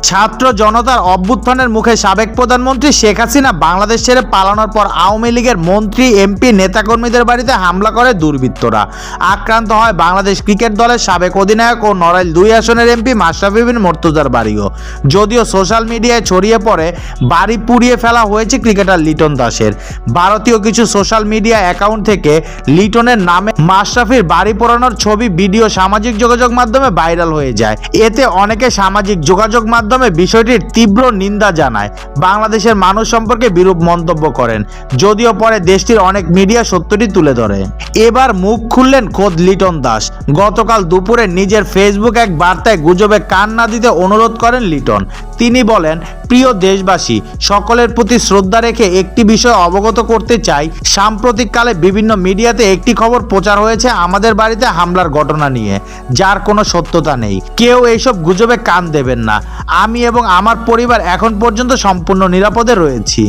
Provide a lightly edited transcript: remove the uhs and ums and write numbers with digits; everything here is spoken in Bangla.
ছাত্র জনতার অভ্যুত্থানের মুখে সাবেক প্রধানমন্ত্রী শেখ হাসিনা বাংলাদেশ ছেড়ে পালানোর পর আওয়ামী লীগের মন্ত্রী, এমপি, নেতাকর্মীদের বাড়িতে হামলা করে দুর্বৃত্তরা। আক্রান্ত হয় বাংলাদেশ ক্রিকেট দলের সাবেক অধিনায়ক ও নড়াইল 2 আসনের এমপি মাশরাফি বিন মুর্তজার বাড়িও। যদিও সোশ্যাল মিডিয়ায় ছড়িয়ে পড়ে বাড়ি পুড়িয়ে ফেলা হয়েছে ক্রিকেটার লিটন দাসের। ভারতীয় কিছু সোশ্যাল মিডিয়া অ্যাকাউন্ট থেকে লিটনের নামে মাশরাফির বাড়ি পোড়ানোর ছবি, ভিডিও সামাজিক যোগাযোগ মাধ্যমে ভাইরাল হয়ে যায়। এতে অনেকে সামাজিক যোগাযোগ মাধ্যমে বিষয়টির তীব্র নিন্দা জানায়, বাংলাদেশের মানুষ সম্পর্কে বিরূপ মন্তব্য করেন। যদিও পরে দেশটির অনেক মিডিয়া সত্যটি তুলে ধরে। এবার মুখ খুললেন খোদ লিটন দাস। গতকাল দুপুরে নিজের ফেসবুক এক বার্তায় গুজবে কান না দিতে অনুরোধ করেন লিটন। তিনি বলেন, প্রিয় দেশবাসী, সকলের প্রতি শ্রদ্ধা রেখে একটি বিষয় অবগত করতে চাই। সাম্প্রতিককালে বিভিন্ন মিডিয়াতে একটি খবর প্রচার হয়েছে আমাদের বাড়িতে হামলার ঘটনা নিয়ে, যার কোনো সত্যতা নেই। কেউ এইসব গুজবে কান দেবেন না। আমি এবং আমার পরিবার এখন পর্যন্ত সম্পূর্ণ নিরাপদে রয়েছি।